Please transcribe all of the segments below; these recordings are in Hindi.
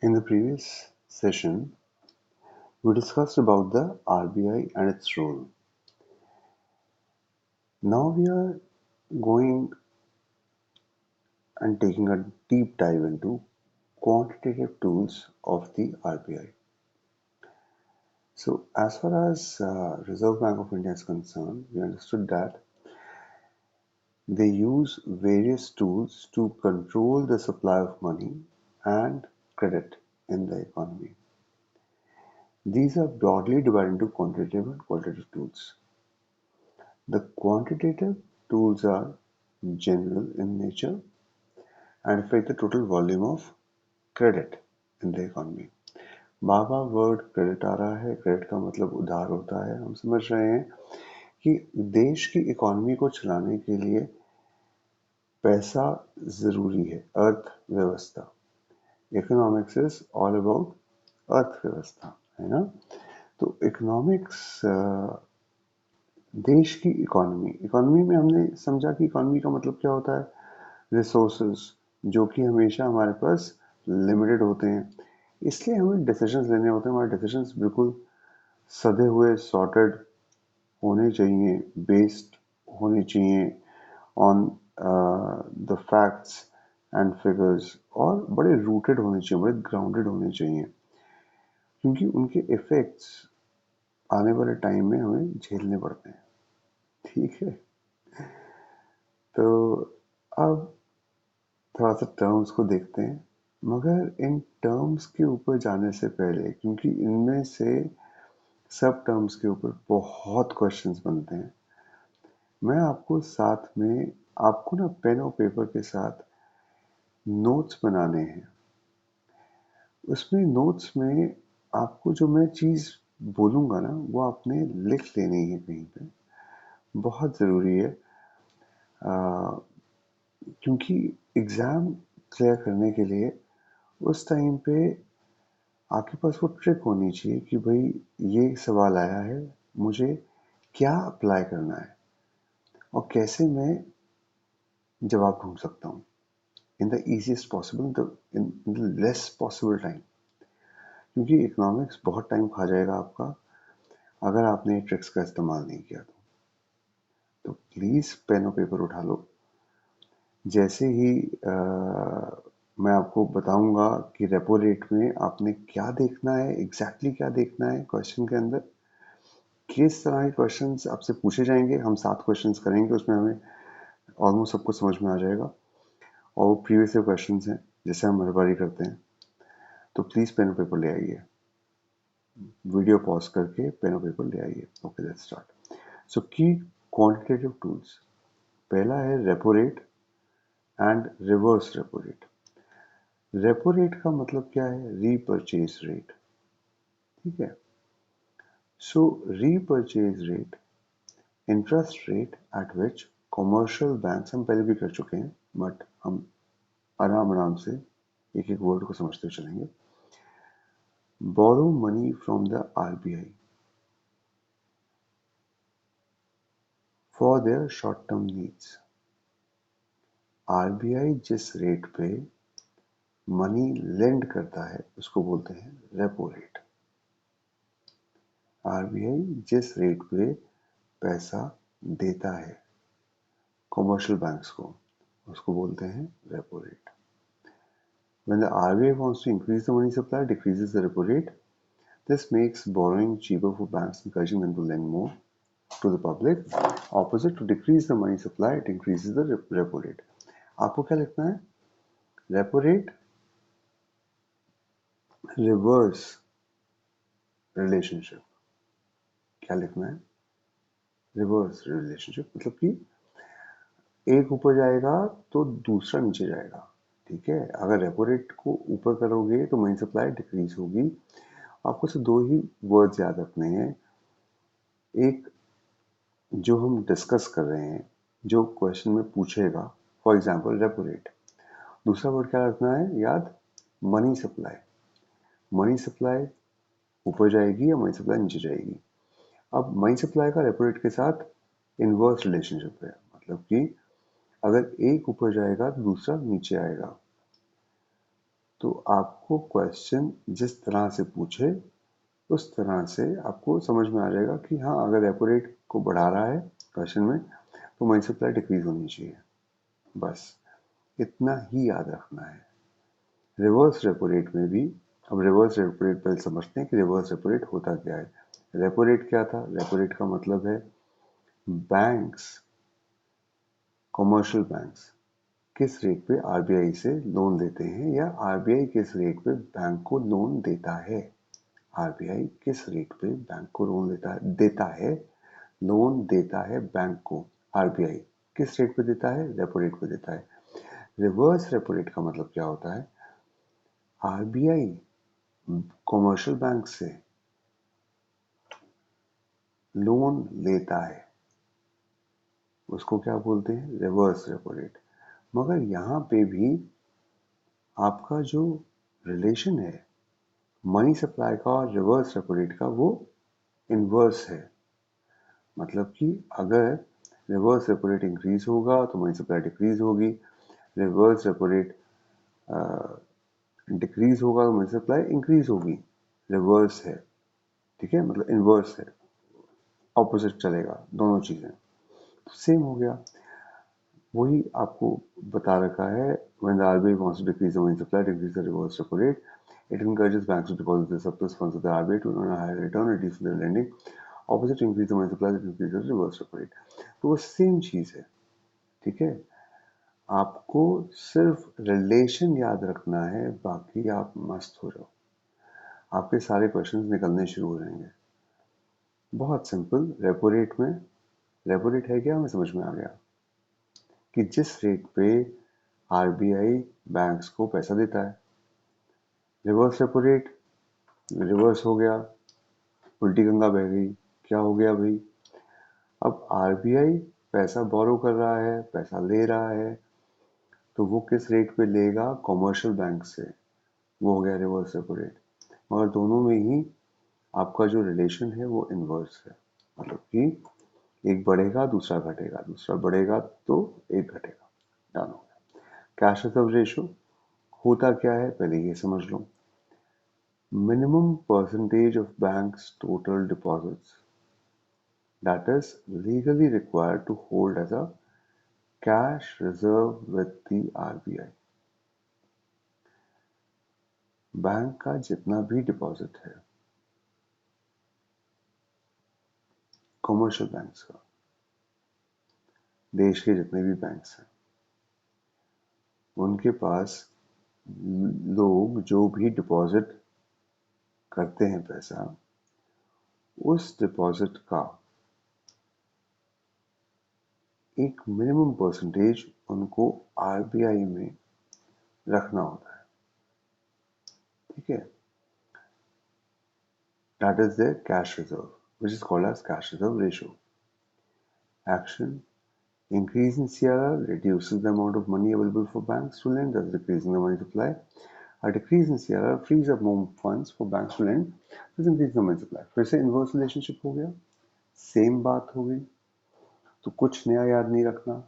In the previous session, we discussed about the RBI and its role. Now we are going and taking a deep dive into quantitative tools of the RBI. So as far as Reserve Bank of India is concerned, we understood that they use various tools to control the supply of money and credit in the economy. These are broadly divided into quantitative and qualitative tools. The quantitative tools are general in nature and affect the total volume of credit in the economy. बार बार वर्ड क्रेडिट आ रहा है. क्रेडिट का मतलब उधार होता है. हम समझ रहे हैं कि देश की इकोनॉमी को चलाने के लिए पैसा जरूरी है. अर्थव्यवस्था. इकोनॉमिक्स इज ऑल अबाउट अर्थव्यवस्था, है ना. तो इकोनॉमिक्स देश की इकोनॉमी में हमने समझा कि इकोनॉमी का मतलब क्या होता है. रिसोर्सेज जो कि हमेशा हमारे पास लिमिटेड होते हैं, इसलिए हमें डिसीजंस लेने होते हैं. हमारे डिसीजंस बिल्कुल सधे हुए सॉर्टेड होने चाहिए, बेस्ड होने चाहिए on the facts and figures, और बड़े रूटेड होने चाहिए, बड़े ग्राउंडेड होने चाहिए, क्योंकि उनके इफेक्ट्स आने वाले टाइम में हमें झेलने पड़ते हैं. ठीक है. तो अब थोड़ा सा टर्म्स को देखते हैं, मगर इन टर्म्स के ऊपर जाने से पहले, क्योंकि इनमें से सब टर्म्स के ऊपर बहुत क्वेश्चंस बनते हैं, मैं आपको साथ में आपको ना पेन और पेपर के साथ नोट्स बनाने हैं. उसमें नोट्स में आपको जो मैं चीज़ बोलूँगा ना, वो आपने लिख लेनी है कहीं पे. बहुत ज़रूरी है, क्योंकि एग्ज़ाम क्लियर करने के लिए उस टाइम पे आपके पास वो ट्रिक होनी चाहिए कि भाई ये सवाल आया है, मुझे क्या अप्लाई करना है और कैसे मैं जवाब ढूंढ सकता हूँ in the easiest possible, in the less possible time. क्योंकि इकोनॉमिक्स बहुत टाइम खा जाएगा आपका अगर आपने ट्रिक्स का इस्तेमाल नहीं किया. तो प्लीज़ पेन और पेपर उठा लो. जैसे ही मैं आपको बताऊंगा कि रेपो रेट में आपने क्या देखना है, एग्जैक्टली क्या देखना है क्वेश्चन के अंदर, किस तरह के क्वेश्चंस आपसे पूछे जाएंगे. हम 7 क्वेश्चंस करेंगे, उसमें हमें ऑलमोस्ट सबको समझ में आ जाएगा, और वो प्रीवियस ईयर क्वेश्चंस हैं जैसे हम हर बार करते हैं. तो प्लीज़ पेन और पेपर ले आइए, वीडियो पॉज करके पेन और पेपर ले आइए. Okay, let's start. सो की क्वांटिटेटिव टूल्स. पहला है repo rate and reverse repo rate. Repo rate का मतलब क्या है? Repurchase rate. ठीक है. So repurchase rate, interest rate at which commercial banks, हम पहले भी कर चुके हैं बट हम आराम से एक एक वर्ड को समझते चलेंगे. Borrow money from the RBI for their short term needs. RBI जिस रेट पे मनी लेंड करता है उसको बोलते हैं रेपो रेट. आरबीआई जिस रेट पे पैसा देता है कॉमर्शियल बैंक्स को, उसको बोलते हैं repo rate. When the RBI wants to increase the money supply, decreases the repo rate. This makes borrowing cheaper for banks, encouraging them to lend more to the public. Opposite, to decrease the money supply, it increases the repo rate. आपको क्या लिखना है? Repo rate reverse relationship. क्या लिखना है? Reverse relationship. मतलब कि एक ऊपर जाएगा तो दूसरा नीचे जाएगा. ठीक है. अगर रेपो रेट को ऊपर करोगे तो मनी सप्लाई डिक्रीज होगी. आपको सिर्फ 2 ही वर्ड्स याद रखने हैं. एक जो हम डिस्कस कर रहे हैं, जो क्वेश्चन में पूछेगा, फॉर एग्जांपल रेपो रेट. दूसरा वर्ड क्या रखना है याद? Money supply. मनी सप्लाई ऊपर जाएगी या मनी सप्लाई नीचे जाएगी. अब मनी सप्लाई का रेपो रेट के साथ इनवर्स रिलेशनशिप है. मतलब कि अगर एक ऊपर जाएगा तो दूसरा नीचे आएगा. तो आपको क्वेश्चन जिस तरह से पूछे उस तरह से आपको समझ में आ जाएगा कि हाँ, अगर रेपो रेट को बढ़ा रहा है क्वेश्चन में तो मनी सप्लाई डिक्रीज होनी चाहिए। बस इतना ही याद रखना है। रिवर्स रेपो रेट में भी, अब रिवर्स रेपो रेट पहले समझते हैं कि रिवर्स रेपो रेट होता क्या है। रेपो रेट क्या था? रेपो रेट का मतलब है बैंक्स, कमर्शियल बैंक्स किस रेट पे आरबीआई से लोन लेते हैं या आरबीआई किस रेट पे बैंक को लोन देता है। आरबीआई किस रेट पे बैंक को लोन देता है लोन देता है बैंक को। आरबीआई किस रेट पे देता है? रेपो रेट पे देता है। रिवर्स रेपो रेट का मतलब क्या होता है? आरबीआई कमर्शियल बैंक से लोन लेता है, उसको क्या बोलते हैं? Reverse repo rate. मगर यहाँ पे भी आपका जो रिलेशन है मनी सप्लाई का और रिवर्स रेपो रेट का, वो इनवर्स है। मतलब कि अगर रिवर्स रेपो रेट इंक्रीज होगा तो मनी सप्लाई डिक्रीज होगी, रिवर्स रेपो रेट डिक्रीज होगा तो मनी सप्लाई इंक्रीज होगी। रिवर्स है, ठीक है, मतलब इनवर्स है, ऑपोजिट चलेगा दोनों चीजें। सेम हो गया, वही आपको बता रखा है। when the RBI wants to decrease the money supply, decrease the reverse repo rate, it encourages banks to deposit the surplus funds of the RBI to earn a higher return, reduce their lending. Opposite increase the money supply, that increases the reverse repo rate. तो वो सेम चीज है, ठीक है। आपको सिर्फ रिलेशन याद रखना है, बाकी आप मस्त हो जाओ, आपके सारे क्वेश्चंस निकलने शुरू हो जाएंगे। बहुत सिंपल। रेपो रेट में, रेपो रेट है क्या, हमें समझ में आ गया कि जिस रेट पे आरबीआई बैंक्स को पैसा देता है। रिवर्स रेपो रेट, रिवर्स हो गया, उल्टी गंगा बह गई। क्या हो गया भाई? अब आरबीआई पैसा बोरो कर रहा है, पैसा ले रहा है, तो वो किस रेट पे लेगा? कमर्शियल बैंक से। वो हो गया रिवर्स रेपो रेट। मगर दोनों में ही आपका जो रिलेशन है वो इनवर्स है, मतलब कि एक बढ़ेगा दूसरा घटेगा, दूसरा बढ़ेगा तो एक घटेगा। डन हो गया। कैश रिजर्व रेशियो होता क्या है पहले ये समझ लो। Minimum percentage of banks total deposits that is legally required to hold as a cash reserve with the RBI। Bank का जितना भी डिपॉजिट है कमर्शियल बैंक्स का, देश के जितने भी बैंक्स हैं, उनके पास लोग जो भी डिपॉजिट करते हैं पैसा, उस डिपॉजिट का एक मिनिमम परसेंटेज उनको आरबीआई में रखना होता है, ठीक है। That is the cash reserve which is called as cash reserve ratio. Action: increase in CRR reduces the amount of money available for banks to lend, thus decreasing the money supply. A decrease in CRR frees up more funds for banks to lend, thus increasing the money supply. फिर से इनवर्स रिलेशनशिप हो गया, सेम बात हो गई, तो कुछ नया याद नहीं रखना।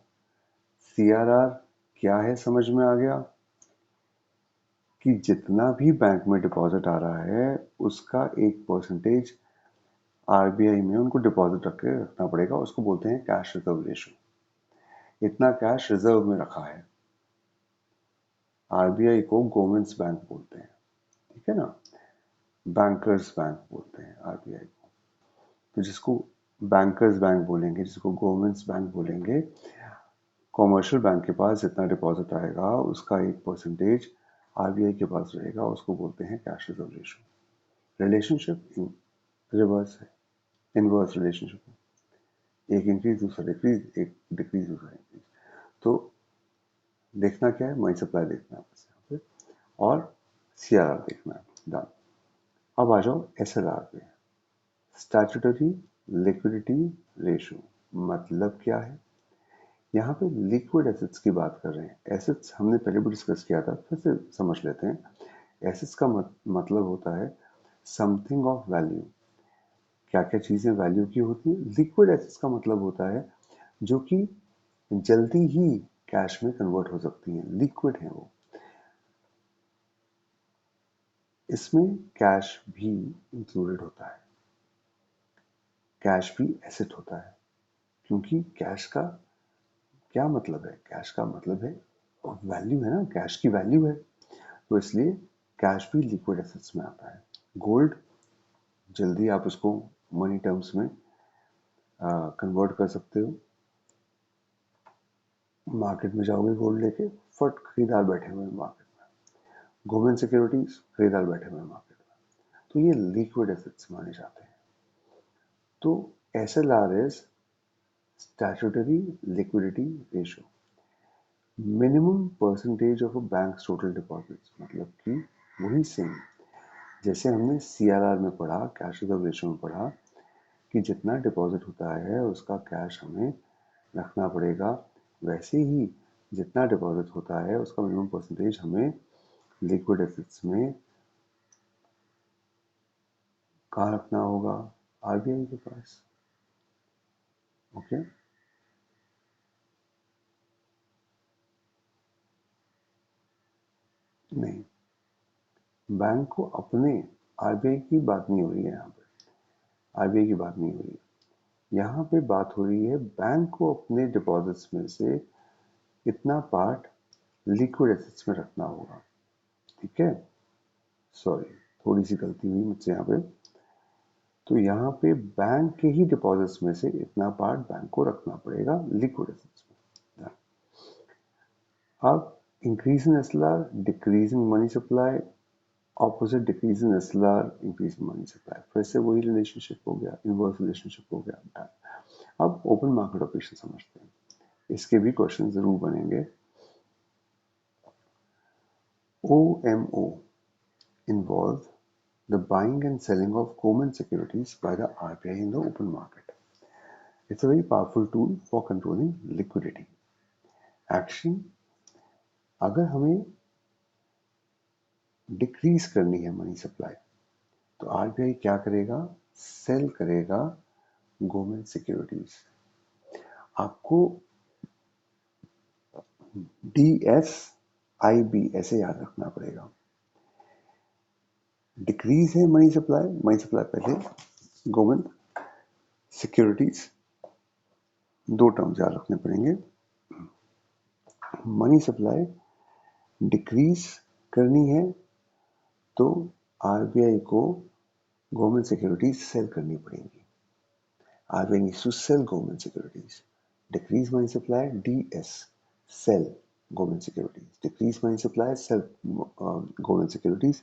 CRR क्या है समझ में आ गया कि जितना भी बैंक में डिपॉजिट आ रहा है उसका एक परसेंटेज आरबीआई में उनको डिपॉजिट रख के रखना पड़ेगा, उसको बोलते हैं कैश रिजर्व रेशियो। इतना कैश रिजर्व में रखा है। आरबीआई को गवर्नमेंट्स बैंक बोलते हैं, ठीक है ना, बैंकर्स बैंक बोलते हैं आरबीआई को। तो जिसको बैंकर्स बैंक बोलेंगे, जिसको गवर्नमेंट्स बैंक बोलेंगे, कॉमर्शियल बैंक के पास जितना डिपॉजिट आएगा उसका एक परसेंटेज आरबीआई के पास रहेगा, उसको बोलते हैं cash reserve ratio. Relationship reverse है, इनवर्स रिलेशनशिप है। एक इंक्रीज दूसरा डिक्रीज, एक डिक्रीज दूसरा इंक्रीज। तो देखना क्या है? मनी सप्लाई देखना है बस यहाँ पे, और सीआरआर देखना है। डन। अब आ जाओ एसएलआर पे, स्टैट्यूटरी लिक्विडिटी रेशियो। मतलब क्या है? यहाँ पे लिक्विड एसेट्स की बात कर रहे हैं। एसेट्स हमने पहले भी डिस्कस किया था, फिर से समझ लेते हैं। एसेट्स का मतलब होता है समथिंग ऑफ वैल्यू। क्या क्या चीजें वैल्यू की होती है? लिक्विड एसेट्स का मतलब होता है जो कि जल्दी ही कैश में कन्वर्ट हो सकती हैं, लिक्विड है वो। इसमें कैश भी इंक्लूडेड होता है। कैश भी एसेट होता है, क्योंकि कैश का क्या मतलब है? कैश का मतलब है वैल्यू है ना, कैश की वैल्यू है, तो इसलिए कैश भी लिक्विड एसेट्स में आता है। गोल्ड, जल्दी आप उसको मनी टर्म्स में कन्वर्ट कर सकते हो। मार्केट में जाओगे गोल्ड लेके, फट खरीदार बैठे हुए हैं मार्केट में, गवर्नमेंट सिक्योरिटीज खरीदार बैठे हुए हैं मार्केट में, तो ये लिक्विड एसेट्स माने जाते हैं। तो SLR is statutory liquidity ratio, minimum percentage of a bank total deposits, मतलब कि वही सेम जैसे हमने CRR में पढ़ा, कैश रिजर्व रेशियो में पढ़ा, कि जितना डिपॉजिट होता है उसका कैश हमें रखना पड़ेगा, वैसे ही जितना डिपॉजिट होता है उसका मिनिमम परसेंटेज हमें लिक्विड एसेट्स में कहाँ रखना होगा? RBI के पास। ओके, नहीं, बैंक को अपने, RBI की बात नहीं हो रही है यहाँ पे, RBI की बात नहीं हो रही है यहाँ पे, बात हो रही है बैंक को अपने डिपॉजिट्स में से इतना पार्ट लिक्विड एसेट्स में रखना होगा। ठीक है, सॉरी, थोड़ी सी गलती हुई मुझसे यहाँ पे। तो यहाँ पे बैंक के ही डिपॉजिट्स में से इतना पार्ट बैंक को रखना पड़ेगा लिक्विड एसेट्स में। अब increase in SLR, decrease in money supply, opposite decrease in SLR, increase in money supply, फिर से वही रिलेशनशिप हो गया, इनवर्स रिलेशनशिप हो गया। अब ओपन मार्केट ऑपरेशन समझते हैं, इसके भी क्वेश्चन जरूर बनेंगे। OMO involve the buying and selling of government securities by the RBI in the open market. It's a very powerful tool for controlling liquidity. Action: अगर हमें डिक्रीज करनी है मनी सप्लाई, तो RBI क्या करेगा? सेल करेगा गवर्नमेंट सिक्योरिटीज। आपको DSIB ऐसे याद रखना पड़ेगा। डिक्रीज है मनी सप्लाई, मनी सप्लाई पहले, गवर्नमेंट सिक्योरिटीज, दो टर्म्स याद रखने पड़ेंगे। मनी सप्लाई डिक्रीज करनी है तो RBI को गवर्नमेंट सिक्योरिटीज सेल करनी पड़ेगी। RBI needs to sell government securities. Decrease money supply, DS, sell government securities. Decrease money supply, sell government securities.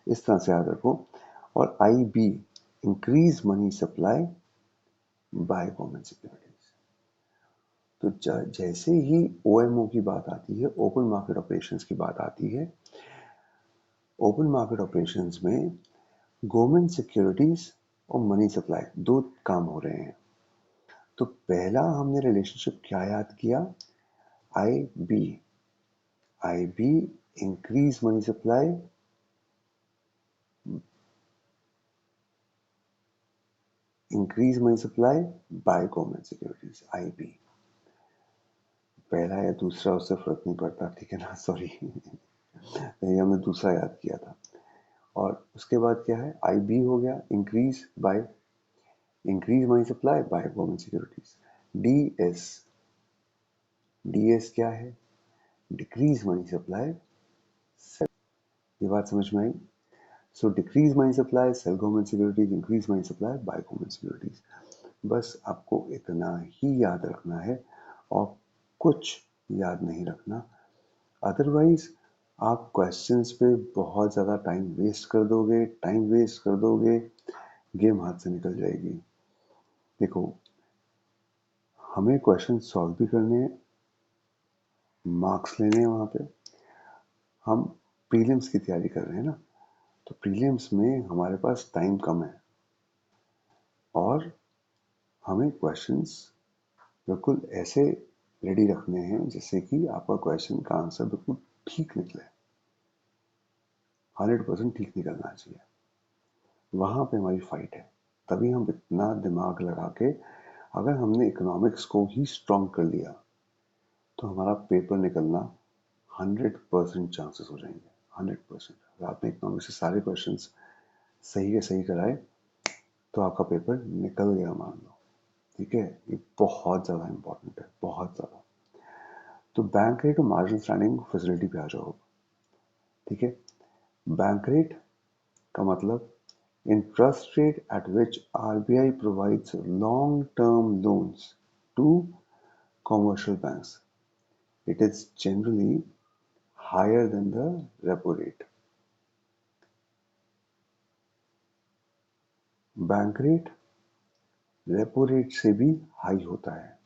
इस तरह से याद रखो। और IB, increase money supply by government securities. तो जैसे ही OMO की बात आती है, ओपन मार्केट ऑपरेशंस की बात आती है, ओपन मार्केट ऑपरेशंस में गवर्नमेंट सिक्योरिटीज और मनी सप्लाई दो काम हो रहे हैं। तो पहला हमने रिलेशनशिप क्या याद किया? IB, IB increase money supply by government securities, IB। पहला या दूसरा उससे फर्क नहीं पड़ता, ठीक है ना, सॉरी नहीं, हमने दूसरा याद किया था। और उसके बाद क्या है? IB हो गया, increase money supply by government securities. DS क्या है? डिक्रीज मनी सप्लाई, ये बात समझ में आई? So decrease money supply, sell government securities, increase money supply, buy government securities. बस आपको इतना ही याद रखना है और कुछ याद नहीं रखना, अदरवाइज आप क्वेश्चंस पे बहुत ज़्यादा टाइम वेस्ट कर दोगे, गेम हाथ से निकल जाएगी। देखो, हमें क्वेश्चन सॉल्व भी करने हैं, मार्क्स लेने हैं वहाँ पे। हम प्रीलिम्स की तैयारी कर रहे हैं ना, तो प्रीलिम्स में हमारे पास टाइम कम है और हमें क्वेश्चंस बिल्कुल ऐसे रेडी रखने हैं जैसे कि आपका क्वेश्चन का आंसर बिल्कुल ठीक निकले, 100% ठीक निकलना चाहिए। वहां पे हमारी फाइट है। तभी हम इतना दिमाग लगा के, अगर हमने इकोनॉमिक्स को ही स्ट्रॉन्ग कर लिया तो हमारा पेपर निकलना 100% चांसेस हो जाएंगे, 100%। अगर आपने इकोनॉमिक्स से सारे क्वेश्चंस सही के सही कराए तो आपका पेपर निकल गया मान लो, ठीक है। ये बहुत ज़्यादा इंपॉर्टेंट है, बहुत ज़्यादा। तो बैंक रेट और मार्जिन स्टैंडिंग फैसिलिटी पे आ जाओ, ठीक है। बैंक रेट का मतलब interest rate at which RBI provides long-term loans to commercial banks. It is generally higher than the repo rate. Bank rate repo rate से भी हाई होता है।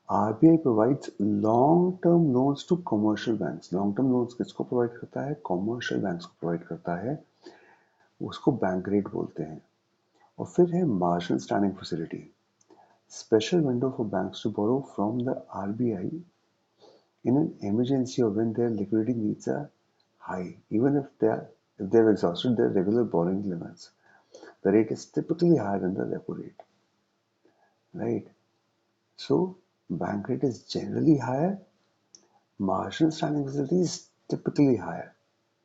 RBI provides long term loans to commercial banks. Long term loans किसको प्रोवाइड करता है? कमर्शियल बैंक्स को प्रोवाइड करता है, उसको बैंक रेट बोलते हैं। और फिर है margin standing facility, special window for banks to borrow from the RBI in an emergency or when their liquidity needs are high, even if they have exhausted their regular borrowing limits. The rate is typically higher than the repo rate, right? So bank rate is generally higher, marginal standing facility is typically higher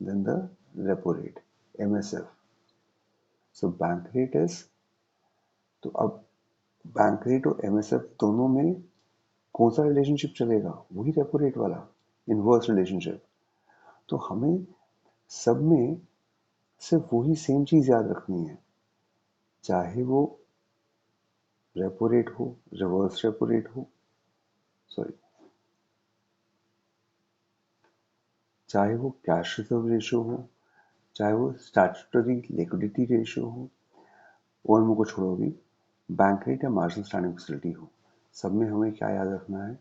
than the repo rate, MSF. So bank rate is, तो अब बैंक रेट और MSF दोनों में कौन सा रिलेशनशिप चलेगा? वही रेपो रेट वाला, इनवर्स रिलेशनशिप। तो हमें सब में सिर्फ वही सेम चीज याद रखनी है, चाहे वो रेपो रेट हो, रिवर्स रेपो रेट हो, सॉरी, चाहे वो कैश रिजर्व रेशियो हो, चाहे वो स्टैट्यूटरी लिक्विडिटी रेशियो हो, ओएमओ को छोड़ो अभी, बैंक रेट या मार्जिनल स्टैंडिंग फैसिलिटी हो, सब में हमें क्या याद रखना है?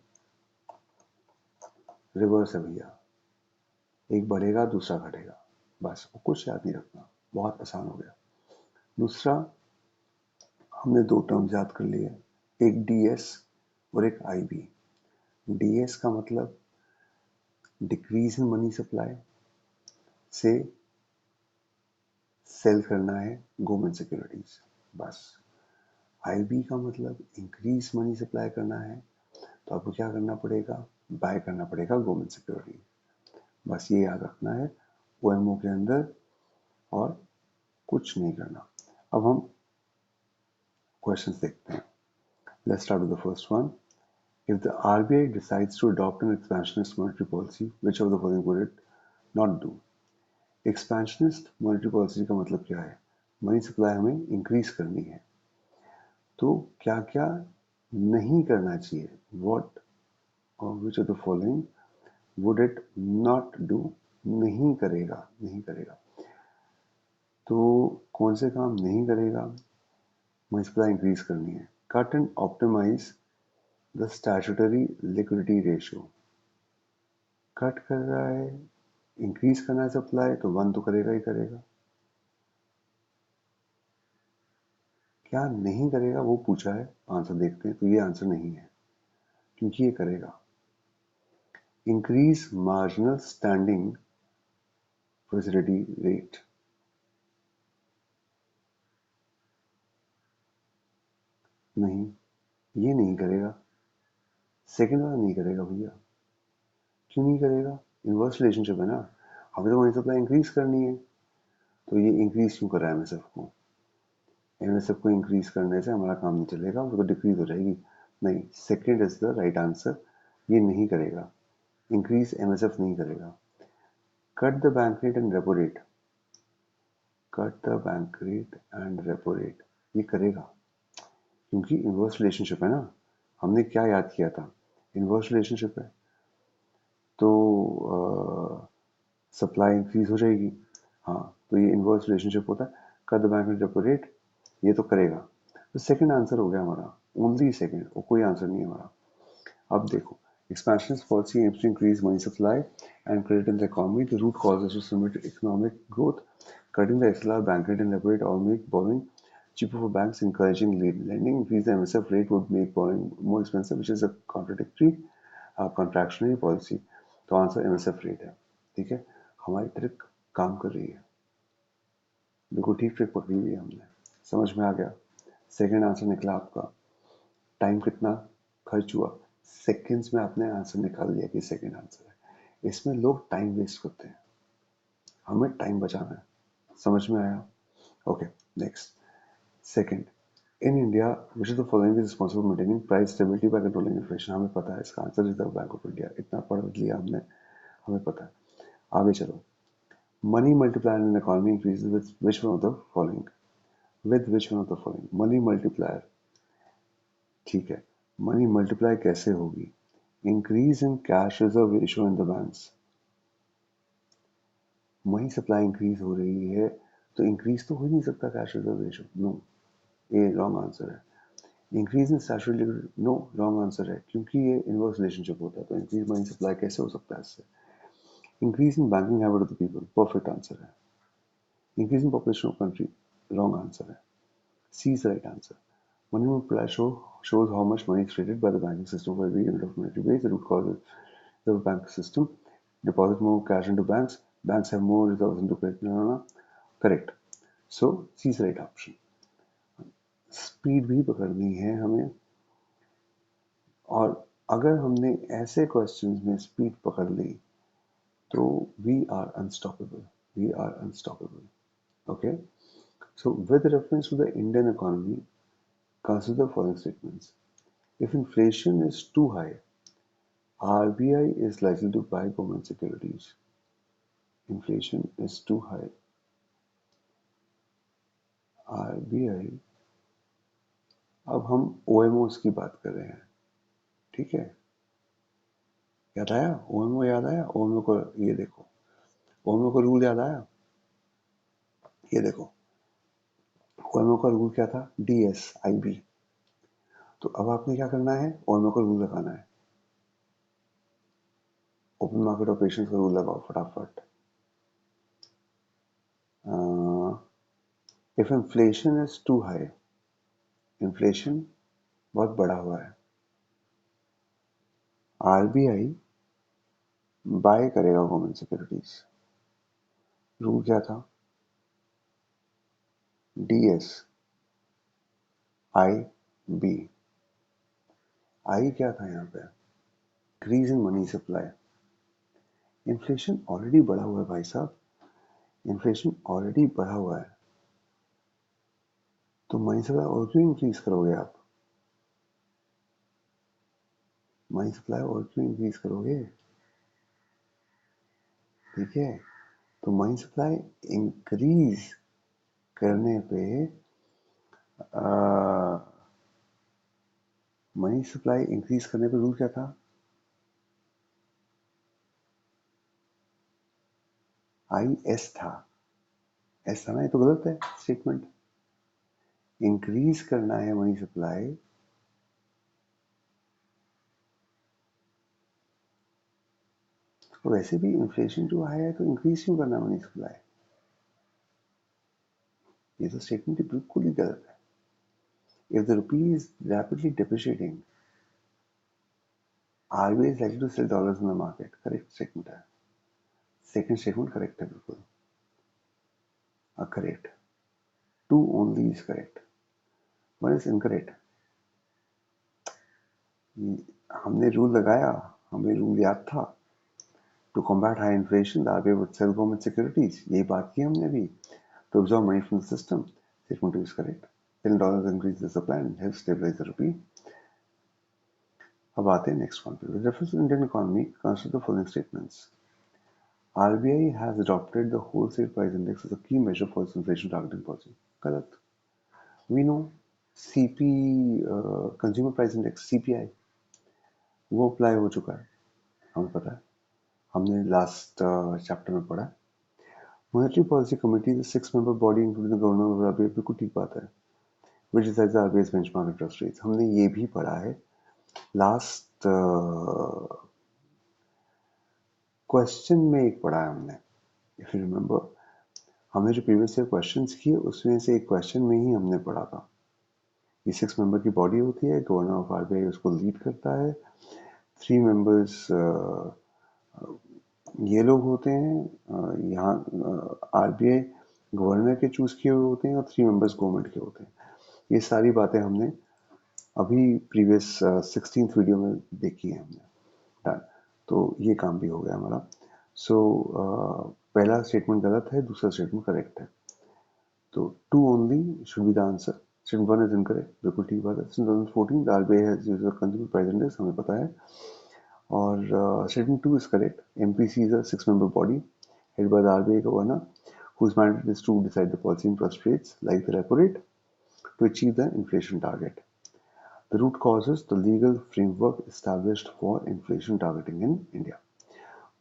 रिवर्स है भैया, एक बढ़ेगा दूसरा घटेगा, बस वो कुछ याद नहीं रखना, बहुत आसान हो गया। दूसरा, हमने दो टर्म्स याद कर लिए, एक डीएस और एक आईबी। डीएस का मतलब डिक्रीज इन मनी सप्लाई से सेल करना है गवर्नमेंट सिक्योरिटीज, बस। आईबी का मतलब इंक्रीज मनी सप्लाई करना है, तो आपको क्या करना पड़ेगा? बाय करना पड़ेगा गवर्नमेंट सिक्योरिटी, बस ये याद रखना है ओएमओ के अंदर, और कुछ नहीं करना। अब हम क्वेश्चंस देखते हैं। Let's start with the first one. If the RBI decides to adopt an expansionist monetary policy, which of the following would it not do? Expansionist monetary policy का मतलब क्या है? मनी सप्लाई हमें इंक्रीज करनी है, तो क्या क्या नहीं करना चाहिए? व्हाट और which of the following would it not do? नहीं करेगा, नहीं करेगा। तो कौन से काम नहीं करेगा? मनी सप्लाई इंक्रीज करनी है। Cut and optimize the statutory liquidity ratio. Cut कर रहा है, इंक्रीज करना है सप्लाई, तो वन तो करेगा ही करेगा। क्या नहीं करेगा वो पूछा है, आंसर देखते हैं। तो ये आंसर नहीं है, क्योंकि ये करेगा। Increase marginal standing facility rate, नहीं, ये नहीं करेगा। सेकंड वाला नहीं करेगा भैया। क्यों नहीं करेगा? इनवर्स रिलेशनशिप है ना, हमें तो मनी सप्लाई इंक्रीज करनी है, तो ये इंक्रीज क्यों कर रहा है एमएसएफ को? एमएसएफ को इंक्रीज करने से हमारा काम नहीं चलेगा, वो तो डिक्रीज हो जाएगी। नहीं, second is the right answer, ये नहीं करेगा। इंक्रीज एमएसएफ नहीं करेगा। Cut the bank rate and repo rate, cut the bank rate and repo rate, ये करेगा, क्योंकि इनवर्स रिलेशनशिप है ना। हमने क्या याद किया था? इनवर्स रिलेशनशिप है, तो सप्लाई इंक्रीज हो जाएगी। हाँ, तो ये इनवर्स रिलेशनशिप होता है। Cut the bank rate repo rate, ये तो करेगा। तो सेकंड आंसर हो गया हमारा, ओनली सेकंड, और कोई आंसर नहीं है हमारा। अब देखो, expansionist policy aims to increase money supply and credit in the economy. The root causes to stimulate economic growth. Cutting the XLR bank rate and repo rate all make borrowing cheaper for banks, encouraging lending. Increase the MSF rate would make borrowing more expensive, which is a contradictory contractionary policy. तो आंसर MSF रेट है, ठीक है। हमारी ट्रिक काम कर रही है, बिल्कुल ठीक ट्रिक पकड़ी हुई है हमने, समझ में आ गया। सेकंड आंसर निकला आपका। टाइम कितना खर्च हुआ? सेकंड्स में आपने आंसर निकाल लिया कि सेकंड आंसर है। इसमें लोग टाइम वेस्ट करते हैं, हमें टाइम बचाना है। समझ में आया? Okay, next. Second, in India which is the following is responsible for maintaining price stability by controlling inflation. हमें पता है इसका answer, reserve bank of India. इतना पढ़ लिया हमने, हमें पता है। आगे चलो। Money multiplier in economy increases with which one of the following? With which one of the following? Money multiplier, ठीक है। मनी मल्टीप्लाई कैसे होगी? Increase in cash reserve ratio in the banks. Money supply increase हो रही है तो इंक्रीज तो हो ही नहीं सकता कैश रिजर्व रेशियो। नो, ये रॉन्ग आंसर है। Increase in statutory liquidity, no, wrong answer है, क्योंकि ये इनवर्स रिलेशनशिप होता है। तो इंक्रीज मनी सप्लाई कैसे हो सकता है इससे? Increase in banking habit of the people, perfect answer है। Increase in population of country, wrong answer है। C is the right answer. Money multiplier shows how much money is traded by the banking system for every unit of monetary base. The root cause is the bank system deposit more cash into banks. Banks have more reserves into credit. No. Correct. So C is the right option. Speed भी पकड़नी है हमें, और अगर हमने ऐसे क्वेश्चंस में स्पीड पकड़ ली तो we are unstoppable. We are unstoppable. Okay. So with reference to the Indian economy, consider the following statements. If inflation is too high, RBI is likely to buy government securities. Inflation is too high. RBI, अब हम OMOs की बात कर रहे हैं, ठीक है? याद आया? OMO याद आया? OMO को ये देखो, OMO का रूल याद आया? ये देखो, OMO का रूल क्या था? DSIB। तो अब आपने क्या करना है? OMO का रूल लगाना है। ओपन मार्केट ऑपरेशंस का रूल लगाओ फटाफट। If inflation is too high, inflation बहुत बढ़ा हुआ है, आरबीआई बाय करेगा गवर्नमेंट सिक्योरिटीज। रूल क्या था? DS IB। आई क्या था यहाँ पे? Increase in money supply. Inflation already बढ़ा हुआ है भाई साहब, इन्फ्लेशन ऑलरेडी बढ़ा हुआ है, तो मनी सप्लाई और क्यों इंक्रीज करोगे आप? मनी सप्लाई और क्यों इंक्रीज करोगे? ठीक है, तो मनी सप्लाई इंक्रीज करने पे मनी सप्लाई इंक्रीज करने पे रूल क्या था? IS था, एस था ना? ये तो गलत है स्टेटमेंट। इंक्रीज करना है मनी सप्लाई, तो वैसे भी इन्फ्लेशन जो है तो इंक्रीज क्यों करना है मनी सप्लाई? ये तो स्टेटमेंट बिल्कुल ही गलत है। If the rupee is rapidly depreciating, RBI is likely to sell dollars in the market. Correct statement है। Second statement correct है बिल्कुल। Correct. Two only is correct. One is incorrect. हमने रूल लगाया, हमें रूल याद था। To combat high inflation, the RBI would sell government securities. यही बात की हमने भी। To absorb money from the system. Statement two is correct. Selling dollars increases the supply and helps stabilize the rupee. अब आते हैं नेक्स्ट वन पे। With reference to Indian economy, consider the following statements. RBI has adopted the wholesale price index as a key measure for its inflation targeting policy. गलत। We know CP, consumer price index, CPI, वो अप्लाई हो चुका है, हमें पता है, हमने लास्ट चैप्टर में पढ़ा। Monetary policy committee is 6-member body including the governor of RBI, बिल्कुल ठीक बात है। विच decides the RBI's benchmark interest rates, हमने ये भी पढ़ा है लास्ट क्वेश्चन में, एक पढ़ा है हमने, इफ यू रिमेंबर। हमने जो प्रीवियस ईयर क्वेश्चंस किए उसमें से एक क्वेश्चन में ही हमने पढ़ा था। ये 6-member की बॉडी होती है, गवर्नर ऑफ RBI उसको लीड करता है। 3 members ये लोग होते हैं, यहाँ RBI गवर्नर के चूज किए हुए होते हैं और 3 members गवर्नमेंट के होते हैं। ये सारी बातें हमने अभी प्रीवियस 16th वीडियो में देखी है हमने। डन, तो ये काम भी हो गया हमारा। सो पहला स्टेटमेंट गलत है, दूसरा स्टेटमेंट करेक्ट है। तो 2 only should be the answer. Statement 1 is incorrect, बिल्कुल ठीक बात है। Since 2014 the RBI has used the consumer price index, हमें पता है। और statement 2 is correct. MPC is a 6-member body headed by the RBI governor whose mandate is to decide the policy interest rates like the repo rate to achieve the inflation target. The root causes the legal framework established for inflation targeting in India.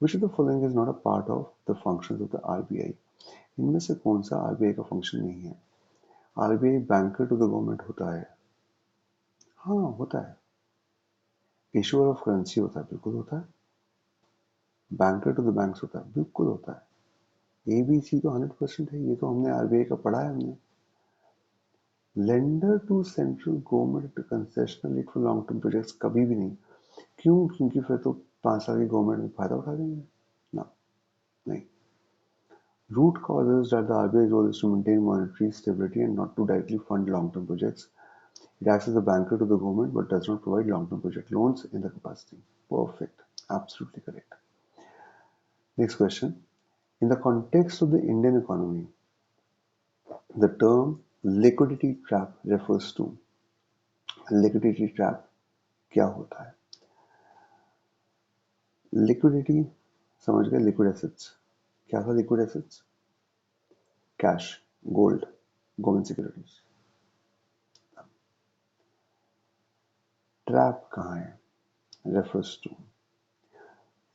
Which of the following is not a part of the functions of the RBI? इनमें से कौन सा आरबीआई का फंक्शन नहीं है? RBI banker to the government होता है, हाँ होता है। इशूअर ऑफ करेंसी होता है, बिल्कुल होता है। बैंकर टू द बैंक्स होता है, बिल्कुल होता है। एबीसी तो 100% है, ये तो हमने आरबीआई का पढ़ा है हमने। Lender to central government concessional rate for long term projects कभी भी नहीं। क्यों? क्योंकि फिर तो 5 साल की गवर्नमेंट में फायदा उठा देंगे ना, नहीं। Root causes that the RBI's role is to maintain monetary stability and not to directly fund long-term projects. It acts as a banker to the government but does not provide long-term project loans in the capacity. Perfect. Absolutely correct. Next question. In the context of the Indian economy, the term liquidity trap refers to. Liquidity trap क्या होता है? Liquidity समझ गए, liquid assets. क्या था liquid assets? Cash, gold, government securities. Trap कहाँ है? Refers to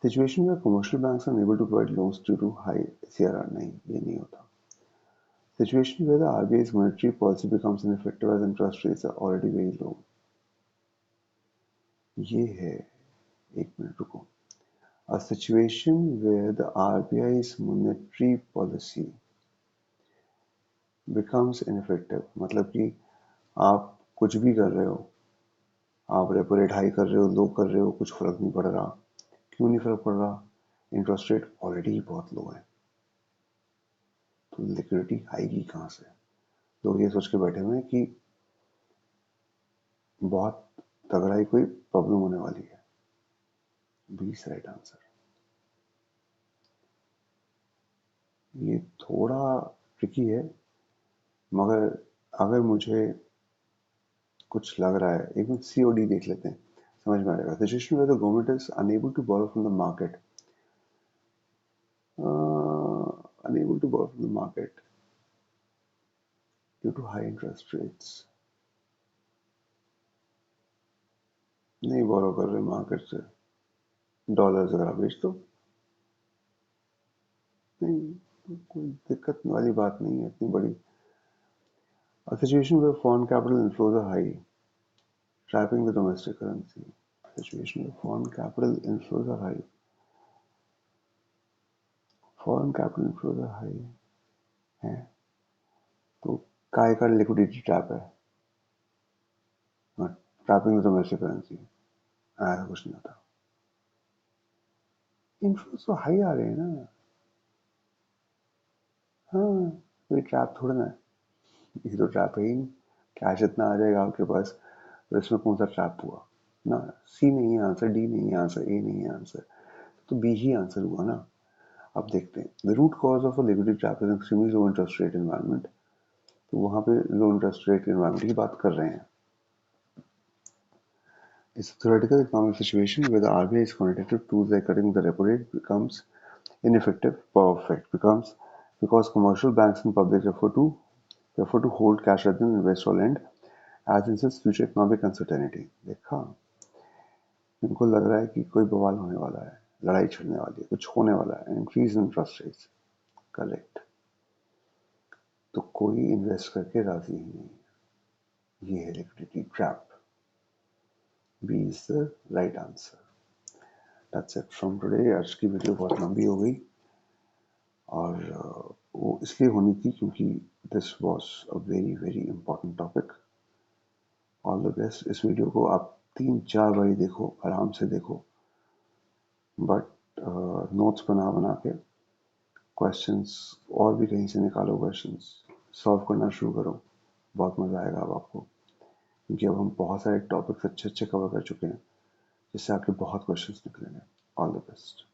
situation where commercial banks are unable to provide loans due to high CRR. नहीं, ये नहीं होता। Situation where the RBI's monetary policy becomes ineffective as interest rates are already very low. ये है, एक मिनट रुको। A situation where the RBI's monetary policy becomes ineffective, मतलब कि आप कुछ भी कर रहे हो, आप रेपो रेट हाई कर रहे हो, लो कर रहे हो, कुछ फर्क नहीं पड़ रहा। क्यों नहीं फर्क पड़ रहा? इंटरेस्ट रेट ऑलरेडी बहुत लो है, तो लिक्विडिटी आएगी कहाँ से? लोग ये सोच के बैठे हुए हैं कि बहुत तगड़ा ही कोई प्रॉब्लम होने वाली है। B is right answer. ये थोड़ा ट्रिकी है, मगर अगर मुझे कुछ लग रहा है, एक मिनट सीओडी देख लेते हैं, समझ में आ जाएगा। Situation where the government is unable to borrow from the market, unable to borrow from the market due to high interest rates. नहीं बोरो कर रहे मार्केट से, डॉलर्स अगर आप बेच दो, नहीं कोई दिक्कत वाली बात नहीं है इतनी बड़ी। A situation where foreign capital inflows are high, trapping the domestic currency. A situation where foreign capital inflows are high, foreign capital inflows are high है, तो काय का लिक्विडिटी ट्रैप है, ट्रैपिंग द डोमेस्टिक करेंसी, ऐसा कुछ नहीं होता। इन्फ्लोज तो हाई आ रहे हैं ना, हाँ कोई ट्रैप थोड़ा ना है, ये तो ट्रैप है ही नहीं। कैश इतना आ जाएगा आपके पास, तो इसमें कौन सा ट्रैप हुआ ना? सी नहीं है आंसर, डी नहीं है आंसर, ए नहीं है आंसर, तो बी ही आंसर हुआ ना। अब देखते हैं, the root cause of a liquidity trap is extremely low interest rate environment. तो वहां पे लो इंटरेस्ट रेट एनवायरनमेंट की बात कर रहे हैं। It's a theoretical economic situation where the RBI's quantitative tools like cutting the repo rate becomes ineffective. Perfect. Becomes because commercial banks and public prefer to hold cash rather than invest or lend, as insists future economic uncertainty. देखा, इनको लग रहा है कि कोई बवाल होने वाला है, लड़ाई छिड़ने वाली है, कुछ होने वाला है, increase in interest rates. Correct. तो कोई इन्वेस्ट करके राजी ही नहीं। ये है liquidity trap. B is the right answer. That's it from today. आज की वीडियो बहुत लंबी हो गई, और वो इसलिए होनी थी क्योंकि this was a very very important topic. All the best. इस वीडियो को आप 3-4 बार देखो, आराम से देखो, बट नोट्स बना बना के क्वेश्चंस और भी कहीं से निकालो, क्वेश्चंस सॉल्व करना शुरू करो। बहुत मज़ा आएगा अब आपको, क्योंकि अब हम बहुत सारे टॉपिक्स अच्छे अच्छे कवर कर चुके हैं, जिससे आपके बहुत क्वेश्चंस निकलेंगे। All the best.